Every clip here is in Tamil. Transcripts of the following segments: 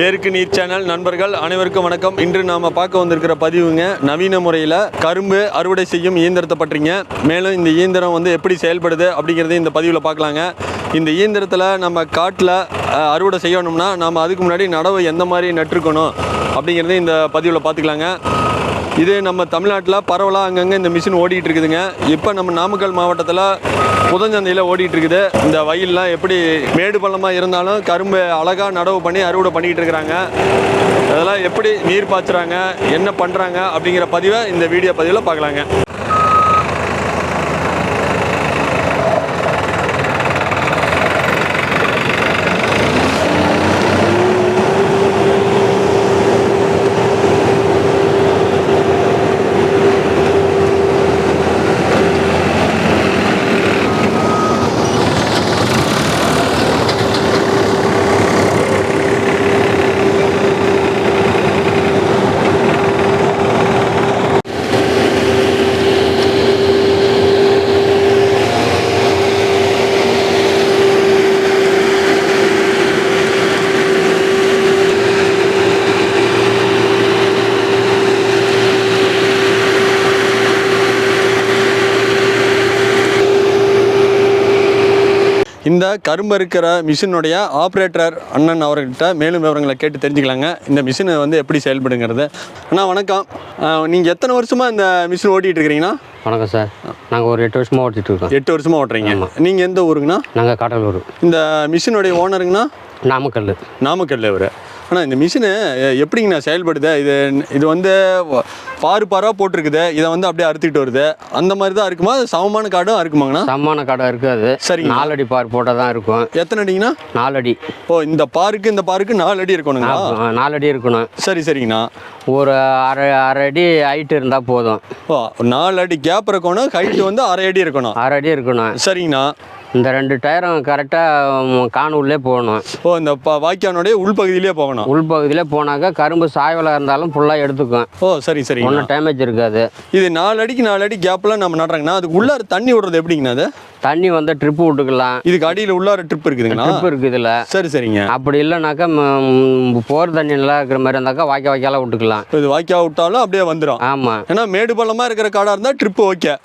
வேருக்கு நீர் சேனல் நண்பர்கள் அனைவருக்கும் வணக்கம். இன்று நாம் பார்க்க வந்திருக்கிற பதிவுங்க நவீன முறையில் கரும்பு அறுவடை செய்யும் இயந்திரத்தை பற்றிங்க. மேலும் இந்த இயந்திரம் வந்து எப்படி செயல்படுது அப்படிங்கிறதையும் இந்த பதிவில் பார்க்கலாங்க. இந்த இயந்திரத்தில் நம்ம காட்டில் அறுவடை செய்யணும்னா நம்ம அதுக்கு முன்னாடி நடவு எந்த மாதிரி நட்டுருக்கணும் அப்படிங்கிறதையும் இந்த பதிவில் பார்த்துக்கலாங்க. இது நம்ம தமிழ்நாட்டில் பரவலாக அங்கங்கே இந்த மிஷின் ஓடிட்டு இருக்குதுங்க. இப்போ நம்ம நாமக்கல் மாவட்டத்தில் புதஞ்சந்தையில் ஓடிட்டு இருக்குது. இந்த வயல்லாம் எப்படி மேடு பள்ளமாக இருந்தாலும் கரும்பு அழகாக நடவு பண்ணி அறுவடை பண்ணிக்கிட்டு இருக்கிறாங்க. அதெல்லாம் எப்படி நீர் பாய்ச்சுறாங்க, என்ன பண்ணுறாங்க அப்படிங்கிற பதிவை இந்த வீடியோ பதிவில் பார்க்கலாங்க. இந்த கரும்பு இருக்கிற மிஷினுடைய ஆப்ரேட்டர் அண்ணன் அவர்கிட்ட மேலும் விவரங்களை கேட்டு தெரிஞ்சுக்கலாங்க. இந்த மிஷினை வந்து எப்படி செயல்படுங்கிறது. அண்ணா வணக்கம். நீங்கள் எத்தனை வருஷமாக இந்த மிஷின் ஓட்டிகிட்டு இருக்கிறீங்கண்ணா? வணக்கம் சார். நாங்கள் ஒரு 8 வருஷமாக ஓட்டிகிட்டு இருக்கோம். 8 வருஷமாக ஓட்டுறீங்க. நீங்கள் எந்த ஊருங்கண்ணா? நாங்கள் காட்டலூர். இந்த மிஷினுடைய ஓனருங்கண்ணா? நாமக்கல் இவர். ஆனால் இந்த மிஷினு எப்படிங்கண்ணா செயல்படுது? இது வந்து பாராக போட்டிருக்குது. இதை வந்து அப்படியே அறுத்துக்கிட்டு வருது. அந்த மாதிரி தான் இருக்குமா? சமமான காடும் இருக்குமாங்கண்ணா? சமமான காடாக இருக்காது. சரி, 4 அடி பார் போட்டால் தான் இருக்கும். எத்தனை அடிங்கண்ணா? 4 அடி. ஓ, இந்த பாருக்கு 4 அடி இருக்கணுங்களா? 4 அடி இருக்கணும். சரிங்கண்ணா. ஒரு அரை அடி ஹைட்டு இருந்தால் போதும். ஓ, 4 அடி கேப் இருக்கணும். ஹைட்டு வந்து அரை அடி இருக்கணும். சரிங்கண்ணா. இந்த 2 டயரும் கரெக்டாக காணூர்லேயே போகணும். ஓ, இந்த வாய்க்கானுடைய உள்பகுதியிலே போகணும். உள்பகுதியிலே போனாக்கா கரும்பு சாய்வலாக இருந்தாலும் ஃபுல்லாக எடுத்துக்கும். ஓ, சரி. ஒன்றும் டேமேஜ் இருக்காது. இது 4 அடிக்கு 4 அடி கேப்லாம் நம்ம நடுறாங்கன்னா அதுக்கு உள்ளார தண்ணி விடுறது எப்படிங்கண்ணா? அது தண்ணி வந்து ட்ரிப்பு விட்டுக்கலாம். இதுக்கு அடியில் உள்ளார ட்ரிப் இருக்குதுங்களா? ட்ரிப் இருக்குது இல்லை? சரிங்க. அப்படி இல்லைனாக்கா போர் தண்ணி நல்லா இருக்கிற மாதிரி இருந்தாக்கா வாய்க்காலாம் விட்டுக்கலாம். இது வாய்க்கா விட்டாலும் அப்படியே வந்துடும். ஆமாம். ஏன்னா மேடு பள்ளமாக இருக்கிற காடாக இருந்தால் ட்ரிப்பு ஓகே.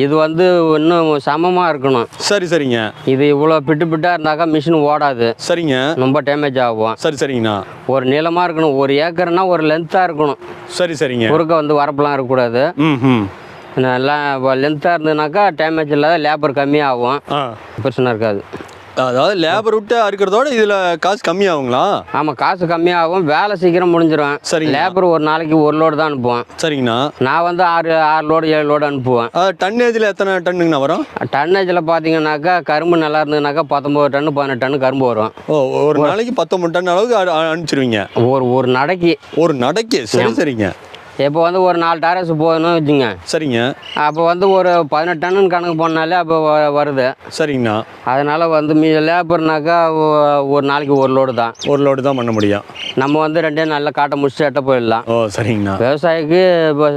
இது வந்து இன்னும் சமமாக இருக்கணும். சரிங்க. இது இவ்வளோ பிட்டாக இருந்தாக்கா மிஷின் ஓடாது. சரிங்க. ரொம்ப டேமேஜ் ஆகும். சரிங்கண்ணா. ஒரு நீளமாக இருக்கணும். 1 ஏக்கர்னா ஒரு லென்த்தாக இருக்கணும். சரிங்க. குறுக்க வந்து வரப்பெல்லாம் இருக்கக்கூடாது. நல்லா லென்த்தாக இருந்ததுனாக்கா டேமேஜ் இல்லாத லேபர் கம்மியாகும். பிரச்சனை இருக்காது. அதாவது லேபர் விட்டு அறுக்கிறதோட இதில் காசு கம்மியாகுங்களா? ஆமாம், காசு கம்மியாகும். வேலை சீக்கிரம் முடிஞ்சிடும். சரி. லேபர் ஒரு நாளைக்கு 1 லோடு தான் அனுப்புவேன். சரிங்கண்ணா. நான் வந்து 6 லோடு 7 லோடு அனுப்புவேன். டன்னேஜில் எத்தனை டன்னுங்கண்ணா வரும்? டன்னேஜில் பார்த்தீங்கன்னாக்கா கரும்பு நல்லா இருந்ததுனாக்கா 19 டன்னு 18 டன்னு கரும்பு வரும். ஓ, ஒரு நாளைக்கு 19 டன் அளவுக்கு அனுப்பிச்சிருவீங்க? ஒரு நடைக்கு. சரிங்க. இப்போ வந்து ஒரு 4 டாரஸ் போகணும்னு வச்சுங்க. சரிங்க. அப்போ வந்து ஒரு 18 டன்னு கணக்கு போனாலே அப்போ வருது. சரிங்கண்ணா. அதனால் வந்து லேபர்னாக்கா ஒரு நாளைக்கு 1 லோடு தான். 1 லோடு தான் பண்ண முடியும். நம்ம வந்து 2 நல்லா காட்டை முடிச்சுட்டு எட்ட போயிடலாம். ஓ, சரிங்கண்ணா. விவசாயிக்கு இப்போ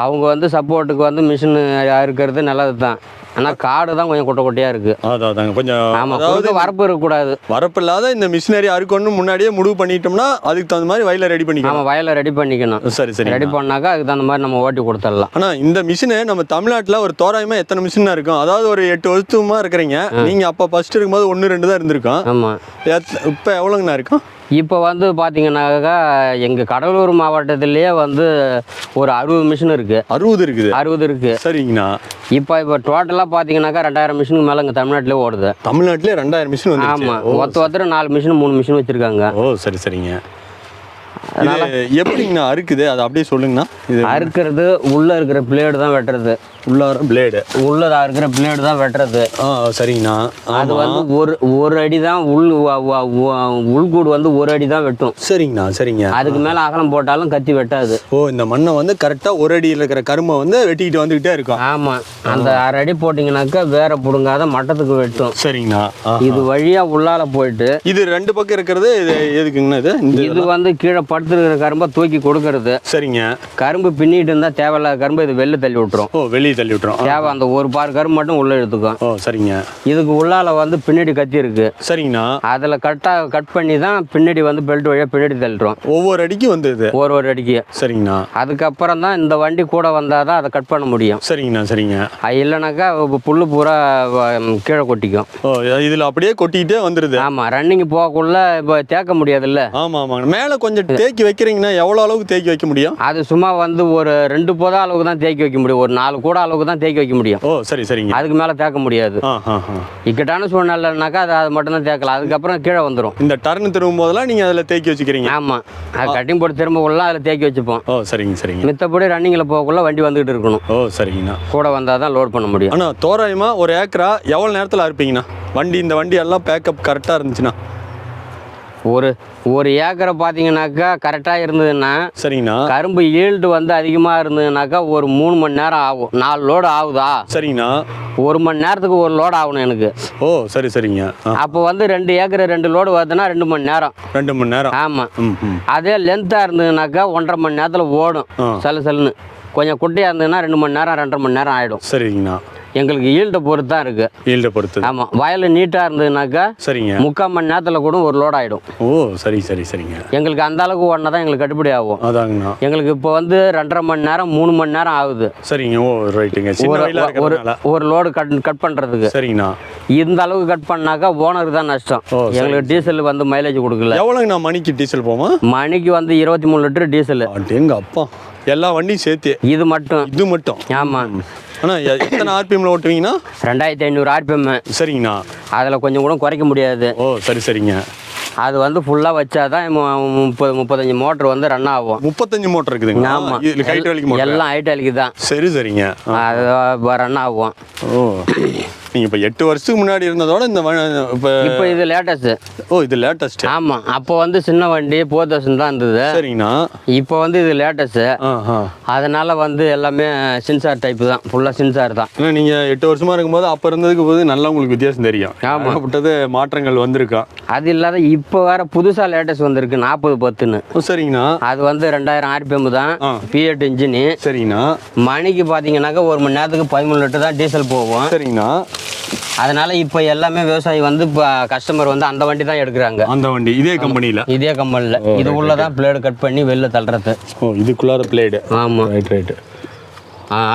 அவங்க வந்து சப்போர்ட்டுக்கு வந்து மிஷின் இருக்கிறது நல்லது தான். ஆனால் காடு தான் கொஞ்சம் கொட்டையாக இருக்குது. அதாங்க கொஞ்சம். அதாவது வரப்பு இருக்கக்கூடாது. வரப்பு இல்லாத இந்த மிஷினரி அறுக்கணும்னு முன்னாடியே முடிவு பண்ணிட்டோம்னா அதுக்கு தகுந்த மாதிரி வயலை ரெடி பண்ணிக்கணும். ஆமாம், வயலை ரெடி பண்ணிக்கணும். சரி. ரெடி பண்ணாக்கா அதுக்கு தகுந்த மாதிரி நம்ம ஓட்டி கொடுத்துடலாம். ஆனால் இந்த மிஷினு நம்ம தமிழ்நாட்டில் ஒரு தோராயமாக எத்தனை மிஷினாக இருக்கும்? அதாவது ஒரு 8 வருஷமாக இருக்கிறீங்க நீங்கள். அப்போ ஃபர்ஸ்ட் இருக்கும்போது 1 2 தான் இருந்திருக்கும். ஆமாம். இப்போ எவ்வளோங்கண்ணா இருக்கும்? இப்போ வந்து பார்த்தீங்கன்னாக்கா எங்கள் கடலூர் மாவட்டத்திலேயே வந்து ஒரு 60 மிஷின் இருக்குது. 60 இருக்குது. சரிங்கண்ணா. இப்போ டோட்டலாக பார்த்தீங்கன்னாக்கா 2000 மிஷினுக்கு மேலே இங்கே தமிழ்நாட்டிலே ஓடுது. தமிழ்நாட்டிலே 2000 மிஷின் வந்து? ஆமாம். ஒருத்தர் 4 மிஷின் 3 மிஷின் வச்சுருக்காங்க. ஓ, சரிங்க. எப்படிங்கண்ணா அறுக்குது அதை அப்படியே சொல்லுங்கண்ணா. இது அறுக்கிறது உள்ளே இருக்கிற பிளேடு தான் வெட்டுறது. உள்ளார பிளேடு உள்ளதாக இருக்கிற பிளேடு தான் வெட்டுறது. சரிங்கண்ணா. அது வந்து ஒரு அடி தான் உள்கூடு வந்து 1 அடி தான் வெட்டும். சரிங்க. அதுக்கு மேலே அகலம் போட்டாலும் கத்தி வெட்டாது. ஓ, இந்த மண்ணை வந்து கரெக்டாக 1 அடியில் இருக்கிற கரும்பை வந்து வெட்டிக்கிட்டு வந்துக்கிட்டே இருக்கும். ஆமாம். அந்த 1/2 அடி போட்டிங்கனாக்கா வேற பிடுங்காத மட்டத்துக்கு வெட்டும். சரிங்கண்ணா. இது வழியாக உள்ளால போயிட்டு இது 2 பக்கம் இருக்கிறது இது எதுக்குங்கண்ணா? இது வந்து கீழே படுத்துருக்கிற கரும்பை தூக்கி கொடுக்கறது. சரிங்க. கரும்பு பின்னிட்டு இருந்தால் தேவையில்லாத கரும்பு இது வெளில தள்ளி விட்டுரும். ஓ, வெளியே தள்ளி விட்டுரும். தேவை அந்த ஒரு பார் கரும்பு மட்டும் உள்ளே எடுத்துக்கும். ஓ, சரிங்க. இதுக்கு உள்ளால வந்து பின்னாடி கத்தி இருக்கு. சரிங்கண்ணா. அதில் கட் பண்ணி தான் பின்னாடி வந்து பெல்ட் வழியாக பின்னாடி தள்ளிடுறோம். ஒவ்வொரு அடிக்கு வந்து இது ஒரு அடிக்கு. சரிங்கண்ணா. அதுக்கப்புறம் தான் இந்த வண்டி கூட வந்தால் தான் அதை கட் பண்ண முடியும். சரிங்கண்ணா. சரிங்க. இல்லைனாக்கா புல்லு பூரா கீழே கொட்டிக்கும். ஓ, இதில் அப்படியே கொட்டிக்கிட்டே வந்துடுது. ஆமாம், ரன்னிங் போகக்குள்ள இப்போ தேக்க முடியாதுல்ல. ஆமாம் ஆமாங்க. மேலே கொஞ்சம் தேக்கி வைக்கிறீங்கன்னா எவ்வளோ அளவுக்கு தேக்கி வைக்க முடியும்? அது சும்மா வந்து ஒரு 2 போதா அளவுக்கு தான் தேக்கி வைக்க முடியும். ஒரு 4 கூட அளவுக்கு தான் தேக்கி வைக்க முடியும். ஓ, சரி சரிங்க. அதுக்கு மேலே தேக்க முடியாது. இக்கட்டான சூழ்நிலைனாக்கா அது மட்டும் தான் தேக்கலாம். அதுக்கப்புறம் கீழே வந்துடும். இந்த டர்ன் திரும்பும் போதெல்லாம் நீங்கள் அதில் தேக்கி வச்சுக்கிறீங்க? ஆமாம், அது கட்டிங் போட்டு திரும்பக்குள்ள அதில் தேக்கி வச்சுப்போம். ஓ, சரிங்க சரிங்க. மித்தபடி ரன்னிங்கில் போகக்குள்ள வண்டி வந்துகிட்டு இருக்கணும். ஓ, சரிங்கண்ணா. கூட வந்தால் தான் லோட் பண்ண முடியும். ஆனால் தோராயமாக ஒரு ஏக்கரா எவ்வளோ நேரத்தில் அறுப்பீங்கண்ணா? இந்த வண்டி எல்லாம் பேக்கப் கரெக்டாக இருந்துச்சுன்னா ஒரு ஏக்கரை பார்த்தீங்கன்னாக்கா கரெக்டாக இருந்ததுன்னா, சரிங்கண்ணா, கரும்பு ஈல்டு வந்து அதிகமாக இருந்ததுனாக்கா ஒரு 3 மணி நேரம் ஆகும். 4 லோடு ஆகுதா? சரிங்கண்ணா. 1 மணி நேரத்துக்கு 1 லோடு ஆகணும் எனக்கு. ஓ, சரி சரிங்க. அப்போ வந்து 2 ஏக்கர் 2 லோடு வருதுன்னா 2 மணி நேரம். 2 மணி நேரம். ஆமாம். அதே லென்த்தாக இருந்ததுனாக்கா 1.5 மணி நேரத்தில் ஓடும். சலுன்னு கொஞ்சம் குட்டையாக இருந்ததுன்னா 2 மணி நேரம் 2.5 மணி நேரம் ஆகிடும். சரிங்கண்ணா. எங்களுக்கு ஈல்டை பொறுத்து தான் இருக்குது. ஈல்டை பொறுத்து. ஆமாம், வயல் நீட்டாக இருந்ததுனாக்கா சரிங்க 3/4 மணி நேரத்தில் கூட 1 லோடு ஆகிடும். ஓ, சரி சரி சரிங்க. எங்களுக்கு அந்த அளவுக்கு ஓடினா தான் எங்களுக்கு கட்டுப்படி ஆகும். அதாங்கண்ணா. எங்களுக்கு இப்போ வந்து 2.5 மணி நேரம் 3 மணி நேரம் ஆகுது. சரிங்க. ஓ, ரைட்டுங்க. ஒரு லோடு கட் பண்ணுறதுக்கு. சரிங்கண்ணா. இந்த அளவுக்கு கட் பண்ணாக்கா ஓனருக்கு தான் நஷ்டம். எங்களுக்கு டீசல் வந்து மைலேஜ் கொடுக்கல. எவ்வளோங்கண்ணா மணிக்கு டீசல் போமா? மணிக்கு வந்து 23 லிட்டர் டீசல். எங்க அப்பா, எல்லா வண்டியும் சேர்த்து இது மட்டும். ஆமாம். ஆனால் எத்தனை ஆர்பிஎம்ல ஓட்டுவீங்கன்னா? 2500 ஆர்பிஎம். சரிங்கண்ணா. அதில் கொஞ்சம் கூட குறைக்க முடியாது. ஓ, சரி சரிங்க. அது வந்து ஃபுல்லாக வச்சா தான் 30-35 மோட்டர் வந்து ரன் ஆகும். 35 மோட்டர் இருக்குதுங்க? ஆமாம், எல்லாம் ஹைட்ராலிக்கு தான். சரி சரிங்க. அது ரன் ஆகும். ஓ, நீங்கள் இப்போ 8 வருஷத்துக்கு முன்னாடி இருந்ததோட இப்போ இது லேட்டஸ்ட்டு. ஓ, இது லேட்டஸ்ட். ஆமாம், அப்போ வந்து சின்ன வண்டி 4000 தான் இருந்தது. சரிங்கண்ணா. இப்போ வந்து இது லேட்டஸ்ட்டு. அதனால் வந்து எல்லாமே சென்சார் டைப்பு தான், ஃபுல்லாக சென்சார் தான். ஏன்னா நீங்கள் 8 வருஷமாக இருக்கும்போது அப்போ இருந்ததுக்கு போது நல்லா உங்களுக்கு வித்தியாசம் தெரியும். ஆமாம், விட்டது மாற்றங்கள் வந்திருக்கா? அது இல்லாத இப்போ வேறு புதுசாக லேட்டஸ்ட் வந்திருக்கு 4010ன்னு. சரிங்கண்ணா. அது வந்து 2000 ஆர்பிஎம் தான், P8 இன்ஜினு. சரிங்கண்ணா. மணிக்கு பார்த்தீங்கன்னாக்கா 1 மணி நேரத்துக்கு 13 லிட்டர் தான் டீசல் போகும். சரிங்கண்ணா. அதனால இப்போ எல்லாமே விவசாயி வந்து இப்போ கஸ்டமர் வந்து அந்த வண்டி தான் எடுக்கிறாங்க. அந்த வண்டி இதே கம்பெனியில்? இதே கம்பெனியில். இது உள்ள தான் பிளேடு கட் பண்ணி வெளில தள்ளுறது. ஓ, இதுக்குள்ளார பிளேடு? ஆமாம், ரைட்டு.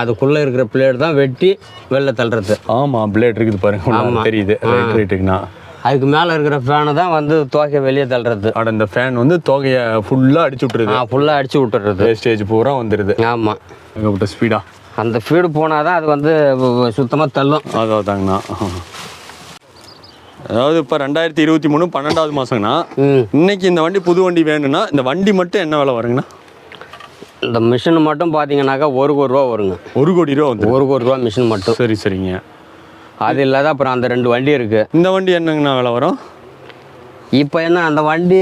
அதுக்குள்ளே இருக்கிற பிளேடு தான் வெட்டி வெளில தள்ளுறது. ஆமாம், பிளேட் இருக்குது பாருங்க. ஆமாம், தெரியுது. ரைட்டுங்கண்ணா. அதுக்கு மேலே இருக்கிற ஃபேனு தான் வந்து தோகையை வெளியே தள்ளுறது. இந்த ஃபேன் வந்து தோகையை ஃபுல்லாக அடிச்சு விட்டுருது. ஃபுல்லாக அடிச்சு விட்டுறது. வேஸ்டேஜ் பூரா வந்துடுது. ஆமாம், அங்கே ஸ்பீடா அந்த ஃபீடு போனால் தான் அது வந்து சுத்தமாக தள்ளும். அதாங்கண்ணா. அதாவது இப்போ 2023 12வது மாதங்கண்ணா. இன்னைக்கு இந்த வண்டி புது வண்டி வேணும்னா இந்த வண்டி மட்டும் என்ன விலை வருங்கண்ணா? இந்த மிஷின் மட்டும் பார்த்தீங்கன்னாக்கா 1 கோடி ரூபா வருங்க. 1 கோடி ரூபா வந்து? 1 கோடி ரூபா மிஷின் மட்டும். சரி சரிங்க. அது இல்லாத அப்புறம் அந்த 2 வண்டி இருக்குது. இந்த வண்டி என்னங்கண்ணா விலை வரும்? இப்போ என்ன அந்த வண்டி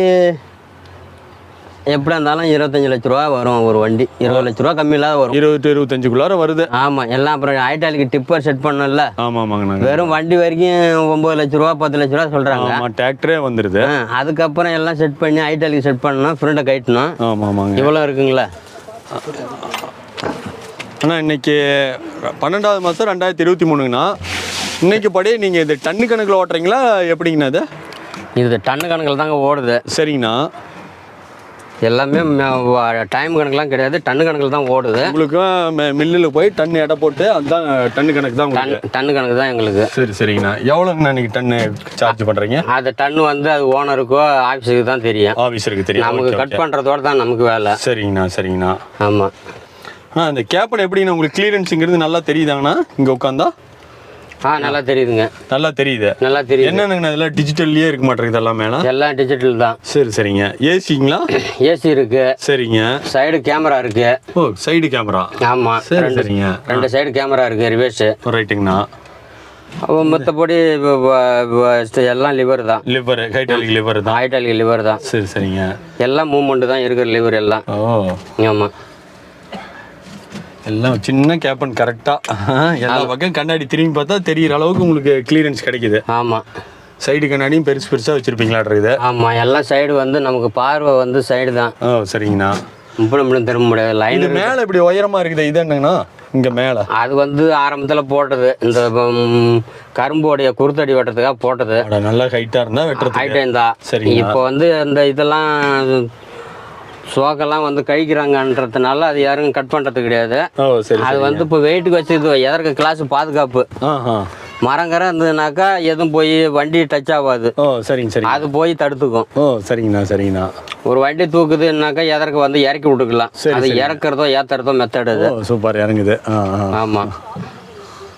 எப்படி இருந்தாலும் 25 லட்ச ரூபா வரும். ஒரு வண்டி 20 லட்ச ரூபா கம்மி இல்லாத வரும். 20-25க்குள்ளார வருது. ஆமாம், எல்லாம் அப்புறம் ஹைட்ராலிக்கு டிப்பர் செட் பண்ணல. ஆமாங்கண்ணா. வெறும் வண்டி வரைக்கும் 9 லட்ச ரூபா 10 லட்ச ரூபா சொல்கிறாங்க. ஆமாம், டிராக்டரே வந்துடுது. அதுக்கப்புறம் எல்லாம் செட் பண்ணி ஹைட்ராலிக்கு செட் பண்ணணும், ஃப்ரெண்டை கட்டணும். ஆமாங்க. இவ்வளோ இருக்குங்களா? ஆனால் இன்னைக்கு 12வது மாதம் 2023ங்கண்ணா. இன்னைக்கு படி நீங்கள் இது டன்னு கணக்கில் ஓட்டுறீங்களா எப்படிங்கண்ணா? இது டன்னு கணக்கில் தாங்க ஓடுது. சரிங்கண்ணா. எல்லாமே டைம் கணக்கெலாம் கிடையாது, டன்னு கணக்கில் தான் ஓடுது. உங்களுக்கும் மில்லில் போய் டன் எடை போட்டு அதுதான் டன்னு கணக்கு தான்? டன்னு கணக்கு தான் எங்களுக்கு. சரிங்கண்ணா. எவ்வளோங்கண்ணா நீங்கள் டன்னு சார்ஜ் பண்ணுறீங்க? அது டன்னு வந்து அது ஓனருக்கோ ஆஃபீஸருக்கு தான் தெரியும். ஆஃபீஸருக்கு தெரியும். நமக்கு கட் பண்ணுறதோட தான் நமக்கு வேலை. சரிங்கண்ணா. ஆமாம். இந்த கேப்பன் எப்படிங்கண்ணா உங்களுக்கு கிளியரன்ஸுங்கிறது நல்லா தெரியுதாங்கண்ணா இங்கே உட்காந்தா? நல்லா தெரியுதுங்க. நல்லா தெரியுது. என்னென்னங்கண்ணா இதெல்லாம் டிஜிட்டல்லையே இருக்க மாட்டேங்குது எல்லாமே? எல்லாம் டிஜிட்டல் தான். சரிங்க. ஏசிங்களா? ஏசி இருக்கு. சரிங்க. சைடு கேமரா இருக்கு. ஓ, சைடு கேமரா? ஆமாம், சரிங்க. 2 சைடு கேமரா இருக்கு, ரிவர்ஸ். ரைட்டுங்கண்ணா. மற்றபடி எல்லாம் லிவர் தான். ஹைட்ராலிக் லிவர் தான். ஹைட்ராலிக் லிவர் தான். சரிங்க. எல்லாம் மூவ்மெண்ட் தான் இருக்கிற லிவர் எல்லாம். ஓ, ஆமாம். எல்லாம் சின்ன கேப்பன் கரெக்டாக எல்லா பக்கம் கண்ணாடி திரும்பி பார்த்தா தெரிகிற அளவுக்கு உங்களுக்கு கிளியரன்ஸ் கிடைக்குது. ஆமாம். சைடு கண்ணாடியும் பெருசாக வச்சுருப்பீங்களாட்ருக்குது. ஆமாம், எல்லாம் சைடு வந்து நமக்கு பார்வை வந்து சைடு தான். ஓ சரிங்கண்ணா. இப்படி திரும்ப முடியாது. லைன் மேலே இப்படி உயரமாக இருக்குது, இது என்னங்கண்ணா இங்கே மேலே? அது வந்து ஆரம்பத்தில் போட்டது, இந்த கரும்போடைய குருத்தடி வெட்டுறதுக்காக போட்டது. நல்லா ஹைட்டாக இருந்தால் வெட்டுறது ஹைட்டாக இருந்தா. சரி, இப்போ வந்து இந்த இதெல்லாம் சோக்கெல்லாம் வந்து கழிக்கிறாங்கன்றதுனால அது யாரும் கட் பண்ணுறது கிடையாது. அது வந்து இப்போ வெயிட்டுக்கு வச்சு இது எதற்கு கிளாஸ் பாதுகாப்பு. மரங்கரை இருந்ததுனாக்கா எதுவும் போய் வண்டி டச் ஆகாது. ஓ சரிங்க சரி, அது போய் தடுத்துக்கும். ஓ சரிங்கண்ணா சரிங்கண்ணா. ஒரு வண்டி தூக்குதுன்னாக்கா எதற்கு வந்து இறக்கி விட்டுக்கலாம். அது இறக்குறதோ ஏற்றுறதோ மெத்தட் அது. சூப்பர், இறங்குது. ஆமாம்,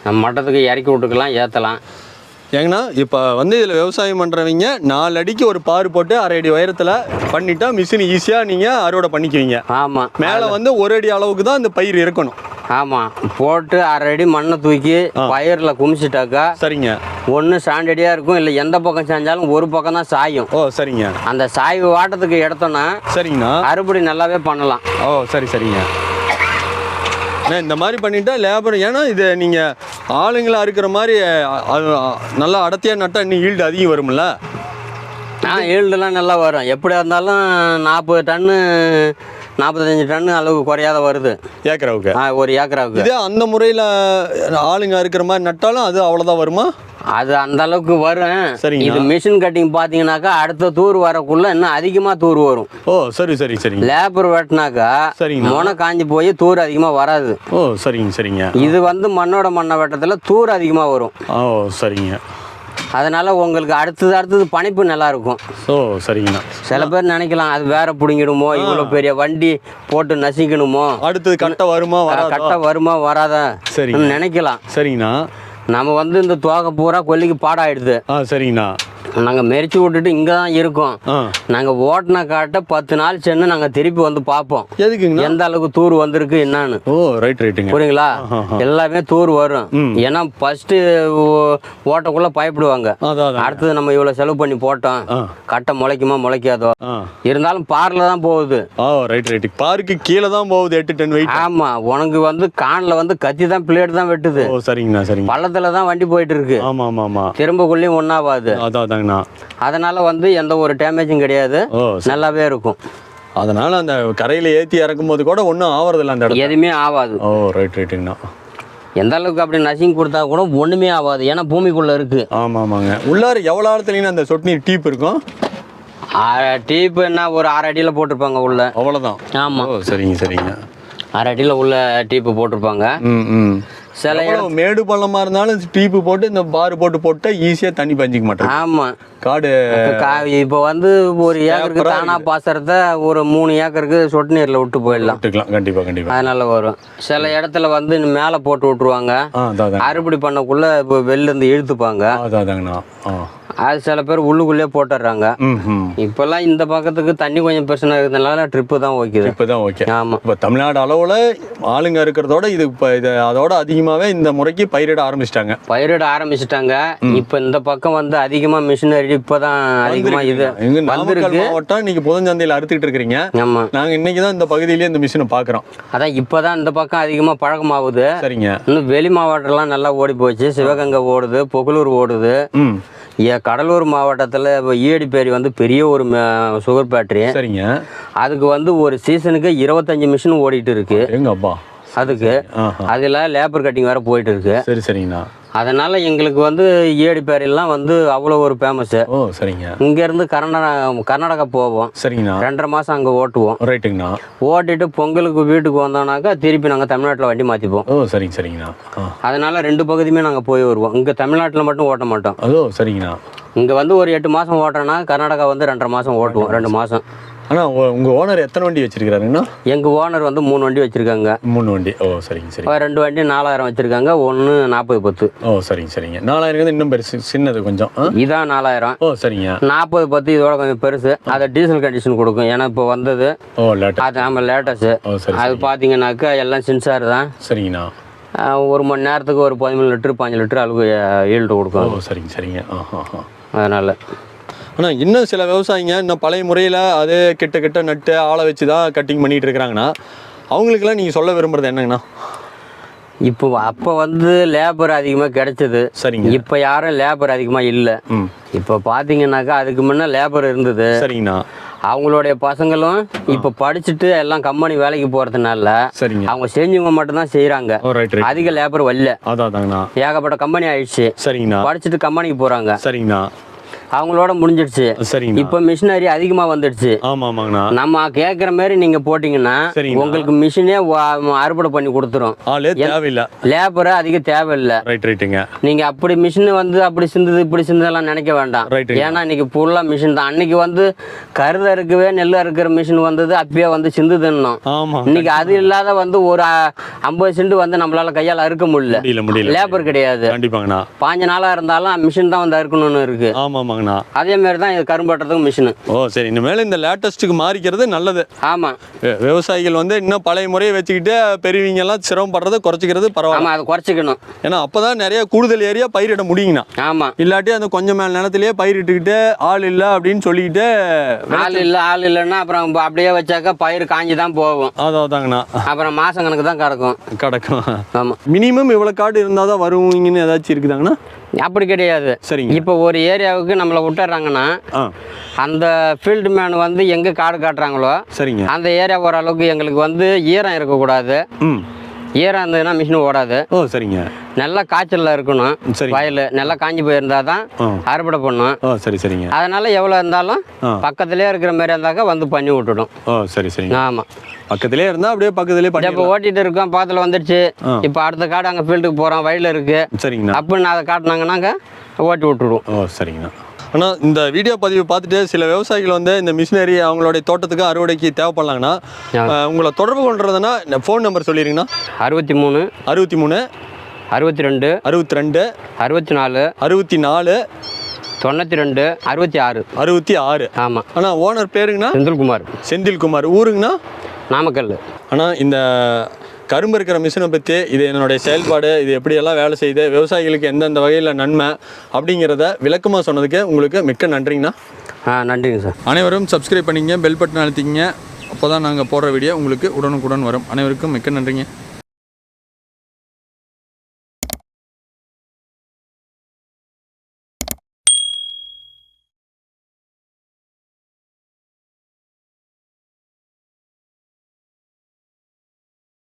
நம்ம மட்டத்துக்கு இறக்கி விட்டுக்கலாம், ஏற்றலாம். ஏங்கண்ணா இப்போ வந்து இதில் விவசாயம் பண்ணுறவங்க 4 அடிக்கு ஒரு பாரு போட்டு 1/2 அடி உயரத்தில் பண்ணிட்டா மிஷின் ஈஸியாக நீங்கள் அறுவடை பண்ணிக்குவீங்க. ஆமாம், மேலே வந்து 1 அடி அளவுக்கு தான் அந்த பயிர் இருக்கணும். ஆமாம், போட்டு 1/2 அடி மண்ணை தூக்கி பயிரில் குமிச்சிட்டாக்கா சரிங்க, ஒன்று ஸ்டாண்டர்டியாக இருக்கும், இல்லை எந்த பக்கம் செஞ்சாலும் ஒரு பக்கம் தான் சாயும். ஓ சரிங்க. அந்த சாய்வு வாட்டத்துக்கு எடுத்தோன்னா சரிங்கண்ணா அறுவடை நல்லாவே பண்ணலாம். ஓ சரி சரிங்க. இந்த மாதிரி பண்ணிட்டா லேபர், ஏன்னா இது நீங்கள் ஆளுங்களை அறுக்கிற மாதிரி நல்லா அடர்த்தியாக நட்டால் இன்னும் ஈல்டு அதிகம் வரும்ல? ஈல்டுலாம் நல்லா வரும். எப்படியா இருந்தாலும் 40 டன்னு 45 டன்னு அளவு குறையாத வருது ஏக்கராவுக்கு. ஒரு ஏக்கராவுக்கு. இதே அந்த முறையில் ஆளுங்க அறுக்கிற மாதிரி நட்டாலும் அது அவ்வளோதான் வருமா? அது அந்த அளவுக்கு வரும். சரிங்க. இது மிஷின் கட்டிங் பார்த்தீங்கன்னாக்கா அடுத்த தூர் வரக்குள்ள இன்னும் அதிகமாக தூர் வரும். ஓ சரி சரி சரிங்க. லேபர் வெட்டினாக்கா சரிங்க முனை காஞ்சி போய் தூர் அதிகமாக வராது. ஓ சரிங்க சரிங்க. இது வந்து மண்ணை வெட்டத்தில் தூர் அதிகமாக வரும். ஓ சரிங்க. அதனால உங்களுக்கு அடுத்தது பணிப்பு நல்லா இருக்கும். ஓ சரிங்கண்ணா. சில பேர் நினைக்கலாம் அது வேற பிடிங்கிடுமோ, இவ்வளோ பெரிய வண்டி போட்டு நசிக்கணுமோ, அடுத்தது கட்ட வருமா வராதா சரி நினைக்கலாம். சரிங்கண்ணா. நம்ம வந்து இந்த தோகை பூரா கொல்லிக்கு பாடாயிடுது. சரிங்கண்ணா. நாங்கள் மெரிச்சு விட்டுட்டு இங்கே தான் இருக்கோம். நாங்கள் ஓட்டின காட்ட 10 நாள் சென்று நாங்கள் திருப்பி வந்து பார்ப்போம். எதுக்குங்க? எந்த அளவுக்கு தூர் வந்திருக்கு என்னன்னு. ஓ ரைட்டுங்க. புரியுங்களா? எல்லாமே தூர் வரும். ஏன்னா ஃபர்ஸ்ட் ஓட்டக்குள்ள பயப்படுவாங்க. அடுத்தது நம்ம இவ்வளோ செலவு பண்ணி போட்டோம், கட்டை முளைக்குமா முளைக்காதோ. இருந்தாலும் பார்ல தான் போகுது. ரைட். பாருக்கு கீழே தான் போகுது 8 டன் வெயிட். ஆமா, உனக்கு வந்து காணில் வந்து கத்தி தான் பிளேட் தான் வெட்டுது. சரிங்கண்ணா சரிங்க. பள்ளத்துல தான் வண்டி போயிட்டு இருக்கு. ஆமா. திரும்பக்குள்ளேயும் ஒன்றாவாது. அதனால வந்து எந்த ஒரு டேமேஜும் கிடையாது, நல்லாவே இருக்கும். அதனால அந்த கரையில ஏற்றி இறக்கும் போது கூட ஒன்றும் ஆவறதில்ல, அந்த இடம் எதுவுமே ஆகாது. ரைட்டுங்கண்ணா. எந்த அளவுக்கு அப்படி நசிங் கொடுத்தா கூட ஒன்றுமே ஆகாது, ஏன்னா பூமிக்குள்ளே இருக்கு. ஆமாங்க. உள்ளார எவ்வளோ ஆழத்துலன்னு அந்த சொட்டு நீர் டீப் இருக்கும்? டீப் என்ன ஒரு 6 அடியில் போட்டிருப்பாங்க உள்ள, அவ்வளோதான். ஆமாம் சரிங்க. 6 அடியில் உள்ள டீப்பு போட்டிருப்பாங்க. சில மேடு பள்ளமா இருந்தாலும் டீப்பு போட்டு இந்த பார் போட்டா ஈஸியா தண்ணி பஞ்சிக்க மாட்டேன். ஆமா, காடு இப்போ வந்து ஒரு ஏக்கருக்கு தானா பாசறத ஒரு 3 ஏக்கருக்கு சொட்டு நீர்ல விட்டு போயிடலாம். கண்டிப்பா. அதனால வரும். சில இடத்துல வந்து மேல போட்டு விட்டுருவாங்க, அறுவடை பண்ணக்குள்ள இப்போ வெளில இருந்து இழுத்துப்பாங்க. அது சில பேர் உள்ளுக்குள்ளே போட்டுடுறாங்க. இப்பெல்லாம் இந்த பக்கத்துக்கு தண்ணி கொஞ்சம் பிரச்சனை இருக்கிறதுனால ட்ரிப்பு தான் ஓகே. ஆமா, இப்போ தமிழ்நாடு அளவுல ஆளுங்க இருக்கிறதோட இது அதோட அதிகமாவே இந்த முறைக்கு பயிரிட ஆரம்பிச்சிட்டாங்க. இப்போ இந்த பக்கம் வந்து அதிகமா மிஷினரி இப்பதான் அதிகமா இது மாவட்டம் நீங்க புதஞ்சந்தையில அறுத்துக்கிட்டு இருக்கிறீங்க. ஆமா, நாங்க இன்னைக்குதான் இந்த பகுதியிலேயே இந்த மிஷினை பாக்குறோம். அதான் இப்பதான் இந்த பக்கம் அதிகமா பழக்கமாகுது. சரிங்க. இன்னும் வெளி மாவட்டம்லாம் நல்லா ஓடி போச்சு. சிவகங்கை ஓடுது, புகழூர் ஓடுது. கடலூர் மாவட்டத்தில் இப்போ ஈயடிப்பேரி வந்து பெரிய ஒரு சுகர் ஃபேக்ட்ரி. சரிங்க. அதுக்கு வந்து ஒரு சீசனுக்கு 25 மிஷின் ஓடிட்டு இருக்கு. எங்கப்பா அதுக்கு அதில் லேபர் கட்டிங் வேற போயிட்டு இருக்கு. சரிங்கண்ணா. அதனால எங்களுக்கு வந்து ஈயடிப்பேரியெல்லாம் வந்து அவ்வளோ ஒரு ஃபேமஸ். சரிங்க. இங்கேருந்து கர்நாடகா போவோம். சரிங்கண்ணா. 2.5 மாதம் அங்கே ஓட்டுவோம். ரைட்டுங்கண்ணா. ஓட்டிட்டு பொங்கலுக்கு வீட்டுக்கு வந்தோம்னாக்கா திருப்பி நாங்கள் தமிழ்நாட்டில் வண்டி மாற்றிப்போம். சரிங்கண்ணா. அதனால 2 பகுதியுமே நாங்கள் போய் வருவோம். இங்கே தமிழ்நாட்டில் மட்டும் ஓட்ட மாட்டோம். சரிங்கண்ணா. இங்கே வந்து ஒரு 8 மாதம் ஓட்டுறோன்னா கர்நாடகா வந்து 2.5 மாதம் ஓட்டுவோம். 2 மாதம். ஆனால் உங்கள் ஓனர் எத்தனை வண்டி வச்சிருக்காருங்கண்ணா? எங்கள் ஓனர் வந்து 3 வண்டி வச்சுருக்காங்க. 3 வண்டி. சரிங்க. 2 வண்டி 4000 வச்சுருக்காங்க, ஒன்று 40-10. சரிங்க. 4000 இன்னும் பெருசு, சின்னது கொஞ்சம். இதான் 4000. சரிங்க. 40-10 இதோட கொஞ்சம் பெருசு. அதை டீசல் கண்டிஷன் கொடுக்கும், ஏன்னா இப்போ வந்தது. அது ஆமாம், லேட்டஸ்ட்டு. அது பார்த்தீங்கன்னாக்கா எல்லாம் சென்சார் தான். சரிங்கண்ணா. 1 மணி நேரத்துக்கு ஒரு 13 லிட்டரு 15 லிட்டரு அளவு ஈல்டு கொடுக்கும். சரிங்க. அதனால் ஆனால் இன்னும் சில விவசாயிங்க இன்னும் பழைய முறையில் அதே கிட்ட நட்டு ஆளை வச்சு தான் கட்டிங் பண்ணிகிட்டு இருக்கிறாங்கன்னா அவங்களுக்கெல்லாம் நீங்கள் சொல்ல விரும்புகிறது என்னங்கண்ணா? இப்போ அப்போ வந்து லேபர் அதிகமாக கிடைச்சது. சரிங்க. இப்போ யாரும் லேபர் அதிகமாக இல்லை. இப்போ பார்த்தீங்கன்னாக்கா அதுக்கு முன்னே லேபர் இருந்தது. சரிங்கண்ணா. அவங்களுடைய பசங்களும் இப்போ படிச்சுட்டு எல்லாம் கம்பெனி வேலைக்கு போகிறதுனால சரிங்க அவங்க செஞ்சவங்க மட்டும்தான் செய்கிறாங்க. அதிக லேபர் வரல. அதாங்கண்ணா. ஏகப்பட்ட கம்பெனி ஆயிடுச்சு. சரிங்கண்ணா. படிச்சுட்டு கம்பெனிக்கு போகிறாங்க. சரிங்கண்ணா. அவங்களோட முடிஞ்சிடுச்சு. சரிங்க. இப்போ மிஷினரி அதிகமாக வந்துடுச்சு. ஆமாங்கண்ணா. நம்ம கேட்குற மாதிரி நீங்கள் போட்டிங்கன்னா உங்களுக்கு மிஷினே அறுவடை பண்ணி கொடுத்துரும். தேவையில்லை, லேபரை அதிகம் தேவையில்லை. ரைட்டுங்க. நீங்கள் அப்படி மிஷின் வந்து அப்படி சிந்துது இப்படி சிந்ததெல்லாம் நினைக்க வேண்டாம். ஏன்னா இன்னைக்கு ஃபுல்லாக மிஷின் தான். அன்னைக்கு வந்து கருதை இருக்கவே நெல் அறுக்கிற மிஷின் வந்தது, அப்பயே வந்து சிந்துதுன்னோம். இன்னைக்கு அது இல்லாத வந்து ஒரு 50 சென்ட் வந்து நம்மளால கையால் அறுக்க முடியல. லேபர் கிடையாது. கண்டிப்பாங்கண்ணா. 5 நாளாக இருந்தாலும் மிஷின் தான் வந்து அறுக்கணும்னு இருக்கு. ஆமாங்க. அதே மாதிரி தான் இது கரும்பட்டுறதுக்கு மிஷின். சரி. இனிமேல் இந்த லேட்டஸ்ட்டுக்கு மாறிக்கிறது நல்லது. ஆமாம். விவசாயிகள் வந்து இன்னும் பழைய முறையை வச்சுக்கிட்டு பெரியவங்க எல்லாம் சிரமப்படுறதை குறைச்சிக்கிறது பரவாயில்ல. அதை குறைச்சிக்கணும். ஏன்னா அப்பதான் நிறைய கூடுதல் ஏரியா பயிரிட முடியுங்கண்ணா. ஆமாம். இல்லாட்டி அந்த கொஞ்சம் மேல் நிலத்திலேயே பயிரிட்டுக்கிட்டு ஆள் இல்லை அப்படின்னு சொல்லிக்கிட்டு ஆள் இல்லைன்னா அப்புறம் அப்படியே வச்சாக்கா பயிர் காஞ்சி தான் போகும். அதாங்கண்ணா. அப்புறம் மாசம் கணக்கு தான் கிடக்கும். ஆமாம். மினிமம் இவ்வளோ காடு இருந்தால் தான் வருவீங்கன்னு ஏதாச்சும் இருக்குதாங்கண்ணா? அப்படி கிடையாது. சரிங்க. இப்போ ஒரு ஏரியாவுக்கு நம்மளை விட்டுறாங்கன்னா அந்த ஃபீல்டு மேன் வந்து எங்கே காடு காட்டுறாங்களோ சரிங்க அந்த ஏரியா ஓரளவுக்கு எங்களுக்கு வந்து ஈரம் இருக்கக்கூடாது. ஈரம் இருந்ததுன்னா மிஷின் ஓடாது. சரிங்க. நல்லா காய்ச்சலில் இருக்கணும். வயல் நல்லா காஞ்சி போயிருந்தா தான் அறுவடை பண்ணும். சரிங்க. அதனால எவ்வளோ இருந்தாலும் பக்கத்துலேயே இருக்கிற மாதிரி இருந்தாக்கா வந்து பண்ணி விட்டுடும். சரிங்க. ஆமாம். பக்கத்துலேயே இருந்தால் அப்படியே பக்கத்துலேயே இப்போ ஓட்டிகிட்டு இருக்கோம், பக்கத்தில் வந்துடுச்சு. இப்போ அடுத்த காடு அங்கே ஃபீல்டுக்கு போகிறோம், வயலில் இருக்குது. சரிங்கண்ணா. அப்படின்னு அதை காட்டினாங்கன்னாங்க ஓட்டி விட்டுடுவோம். சரிங்கண்ணா. ஆனால் இந்த வீடியோ பதிவு பார்த்துட்டு சில விவசாயிகள் வந்து இந்த மிஷினரி அவங்களுடைய தோட்டத்துக்கு அறுவடைக்கு தேவைப்படலாங்கண்ணா, உங்களை தொடர்பு கொள்றதுன்னா ஃபோன் நம்பர் சொல்லிடுங்கண்ணா. 63 62 62 64 64 92 66. ஆமாம். ஆனால் ஓனர் பேருங்கண்ணா? செந்தில்குமார். ஊருங்கண்ணா? நாமக்கல். ஆனால் இந்த கரும்பு இருக்கிற மிஷினை பற்றி இது என்னுடைய செயல்பாடு, இது எப்படியெல்லாம் வேலை செய்யுது, விவசாயிகளுக்கு எந்தெந்த வகையில் நன்மை அப்படிங்கிறத விளக்கமாக சொன்னதுக்கு உங்களுக்கு மிக்க நன்றிங்கண்ணா. நன்றிங்க சார். அனைவரும் சப்ஸ்கிரைப் பண்ணிங்க, பெல் பட்டன் அழுத்திங்க. அப்போ தான் நாங்கள் போடுற வீடியோ உங்களுக்கு உடனுக்குடன் வரும். அனைவருக்கும் மிக்க நன்றிங்க.